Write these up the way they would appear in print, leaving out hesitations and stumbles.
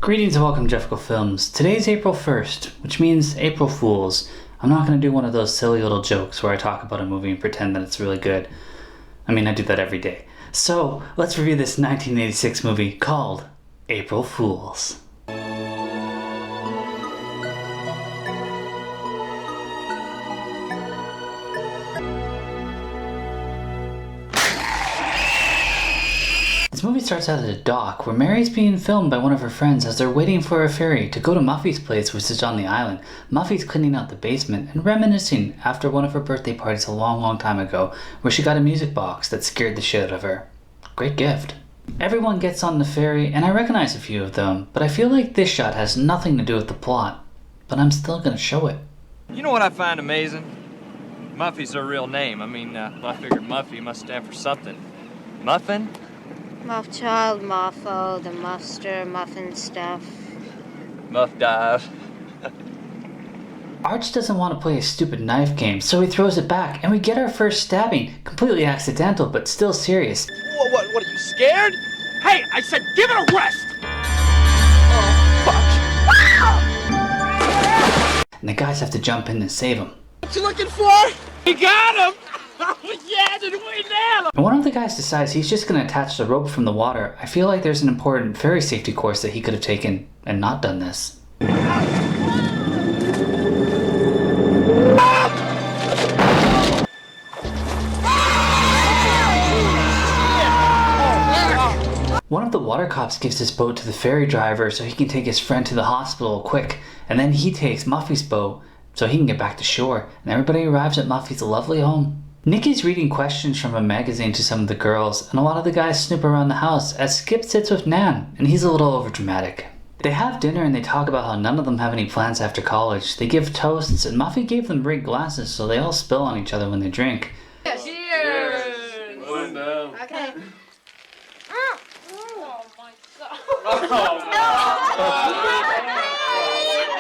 Greetings and welcome to Jefficho Films. Today's April 1st, which means April Fools. I'm not going to do one of those silly little jokes where I talk about a movie and pretend that it's really good. I mean, I do that every day. So, let's review this 1986 movie called April Fools. This movie starts out at a dock where Mary's being filmed by one of her friends as they're waiting for a ferry to go to Muffy's place, which is on the island. Muffy's cleaning out the basement and reminiscing after one of her birthday parties a long time ago where she got a music box that scared the shit out of her. Great gift. Everyone gets on the ferry and I recognize a few of them, but I feel like this shot has nothing to do with the plot. But I'm still gonna show it. You know what I find amazing? Muffy's her real name. I figured Muffy must stand for something. Muffin? Muff child, Muffo, the muffster, muffin stuff. Muff dive. Arch doesn't want to play a stupid knife game, so he throws it back, and we get our first stabbing. Completely accidental, but still serious. What are you scared? Hey, I said give it a rest! Oh, fuck. And the guys have to jump in and save him. What you looking for? We got him! Yeah, did we nail him? And one of the guys decides he's just going to attach the rope from the water. I feel like there's an important ferry safety course that he could have taken and not done this. One of the water cops gives his boat to the ferry driver so he can take his friend to the hospital quick, and then he takes Muffy's boat so he can get back to shore, and everybody arrives at Muffy's lovely home. Nikki's reading questions from a magazine to some of the girls, and a lot of the guys snoop around the house as Skip sits with Nan, and he's a little overdramatic. They have dinner and they talk about how none of them have any plans after college. They give toasts, and Muffy gave them rigged glasses so they all spill on each other when they drink. Cheers! One down. Okay.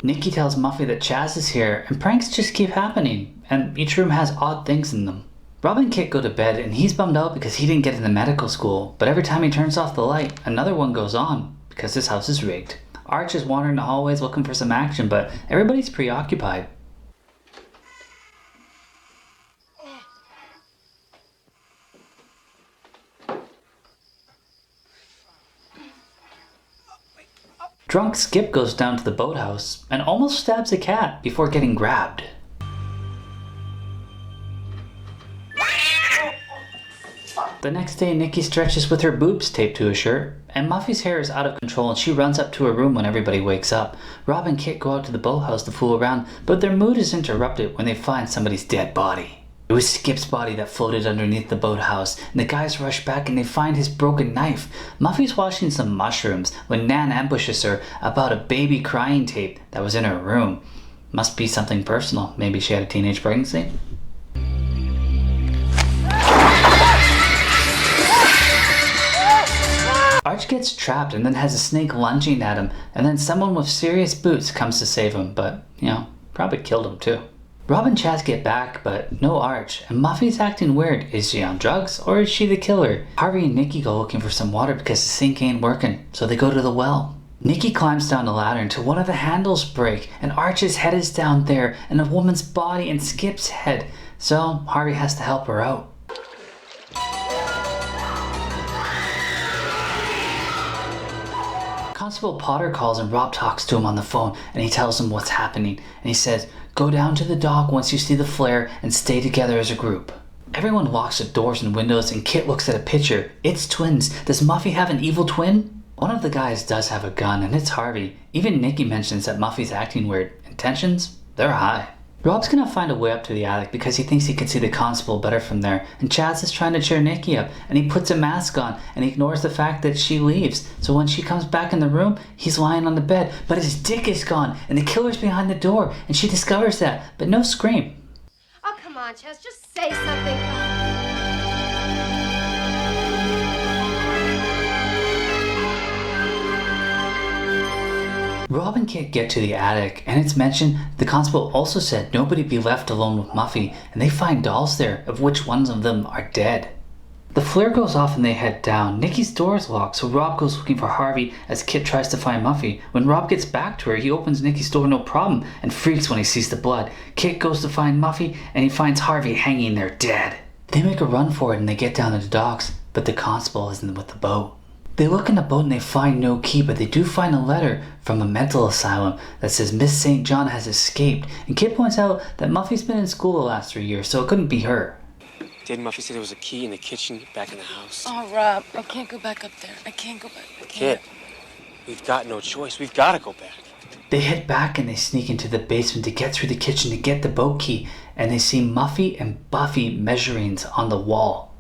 Nikki tells Muffy that Chaz is here, and pranks just keep happening, and each room has odd things in them. Rob and Kit go to bed, and he's bummed out because he didn't get into medical school, but every time he turns off the light, another one goes on, because his house is rigged. Arch is wandering the hallways looking for some action, but everybody's preoccupied. Drunk Skip goes down to the boathouse and almost stabs a cat before getting grabbed. The next day, Nikki stretches with her boobs taped to a shirt, and Muffy's hair is out of control and she runs up to her room when everybody wakes up. Rob and Kit go out to the boathouse to fool around, but their mood is interrupted when they find somebody's dead body. It was Skip's body that floated underneath the boathouse, and the guys rush back and they find his broken knife. Muffy's washing some mushrooms when Nan ambushes her about a baby crying tape that was in her room. Must be something personal. Maybe she had a teenage pregnancy? Arch gets trapped and then has a snake lunging at him, and then someone with serious boots comes to save him, but, probably killed him too. Rob and Chaz get back, but no Arch, and Muffy's acting weird. Is she on drugs, or is she the killer? Harvey and Nikki go looking for some water because the sink ain't working, so they go to the well. Nikki climbs down the ladder until one of the handles break, and Arch's head is down there, and a woman's body and Skip's head, so Harvey has to help her out. Constable Potter calls and Rob talks to him on the phone, and he tells him what's happening, and he says, go down to the dock once you see the flare and stay together as a group. Everyone locks the doors and windows, and Kit looks at a picture. It's twins. Does Muffy have an evil twin? One of the guys does have a gun, and it's Harvey. Even Nikki mentions that Muffy's acting weird. Intentions? They're high. Rob's gonna find a way up to the attic because he thinks he can see the constable better from there, and Chaz is trying to cheer Nikki up, and he puts a mask on and ignores the fact that she leaves. So when she comes back in the room, he's lying on the bed, but his dick is gone, and the killer's behind the door, and she discovers that, but no scream. Oh, come on, Chaz, just say something. Rob and Kit get to the attic, and it's mentioned the constable also said nobody be left alone with Muffy, and they find dolls there, of which ones of them are dead. The flare goes off and they head down. Nikki's door is locked, so Rob goes looking for Harvey as Kit tries to find Muffy. When Rob gets back to her, he opens Nikki's door no problem and freaks when he sees the blood. Kit goes to find Muffy and he finds Harvey hanging there dead. They make a run for it and they get down to the docks, but the constable isn't with the boat. They look in the boat and they find no key, but they do find a letter from a mental asylum that says Miss St. John has escaped, and Kit points out that Muffy's been in school the last 3 years, so it couldn't be her. Did Muffy say there was a key in the kitchen back in the house? Oh, Rob, I can't go back up there. I can't go back. I Kid, can't. we've got no choice. We've got to go back. They head back and they sneak into the basement to get through the kitchen to get the boat key, and they see Muffy and Buffy measurings on the wall.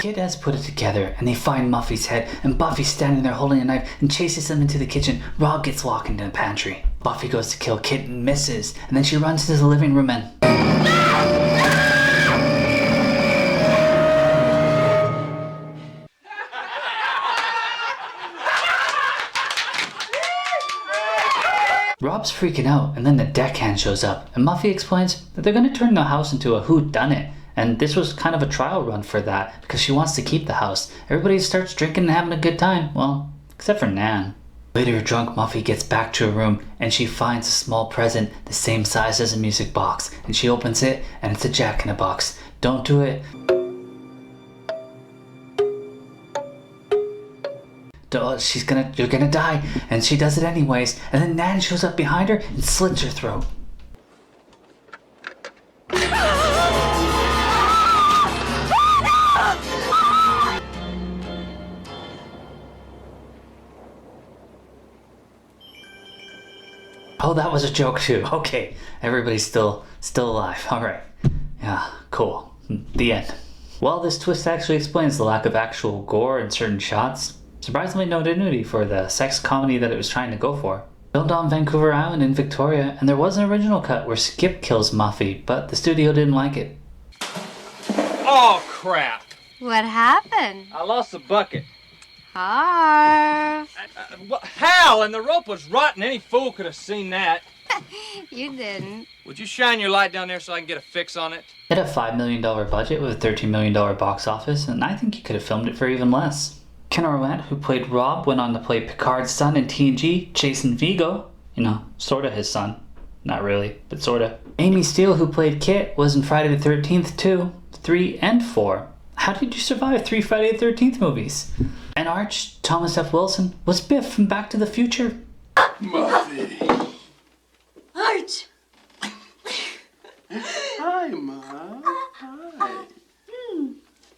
Kid has put it together and they find Muffy's head, and Buffy's standing there holding a knife and chases them into the kitchen. Rob gets locked into the pantry. Buffy goes to kill Kit and misses, and then she runs into the living room and... Rob's freaking out, and then the deckhand shows up, and Muffy explains that they're going to turn the house into a whodunit, and this was kind of a trial run for that, because she wants to keep the house. Everybody starts drinking and having a good time, well, except for Nan. Later, drunk Muffy gets back to her room, and she finds a small present the same size as a music box, and she opens it, and it's a jack-in-a-box. Don't do it. You're gonna die, and she does it anyways, and then Nan shows up behind her and slits her throat. Oh, that was a joke too. Okay, everybody's still alive. All right, yeah, cool. The end. Well, this twist actually explains the lack of actual gore in certain shots. Surprisingly no nudity for the sex comedy that it was trying to go for. Filmed on Vancouver Island in Victoria, and there was an original cut where Skip kills Muffy, but the studio didn't like it. Oh, crap. What happened? I lost the bucket. Harv. How? And the rope was rotten. Any fool could have seen that. You didn't. Would you shine your light down there so I can get a fix on it? It had a $5 million budget with a $13 million box office, and I think you could have filmed it for even less. Ken Olandt, who played Rob, went on to play Picard's son in TNG, Jason Vigo. You know, sorta his son. Not really, but sorta. Amy Steele, who played Kit, was in Friday the 13th 2, 3, and 4. How did you survive 3 Friday the 13th movies? And Arch, Thomas F. Wilson, was Biff from Back to the Future. Muffy. Arch! Hi, Mom.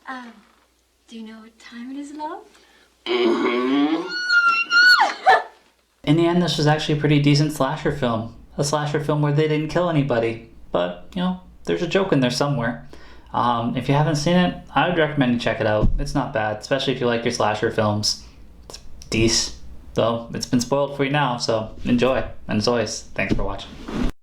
Hi. Do you know what time it is, love? Mm-hmm. In the end, this was actually a pretty decent slasher film. A slasher film where they didn't kill anybody. But, you know, there's a joke in there somewhere. If you haven't seen it, I would recommend you check it out. It's not bad, especially if you like your slasher films. It's decent. So, it's been spoiled for you now, so enjoy. And as always, thanks for watching.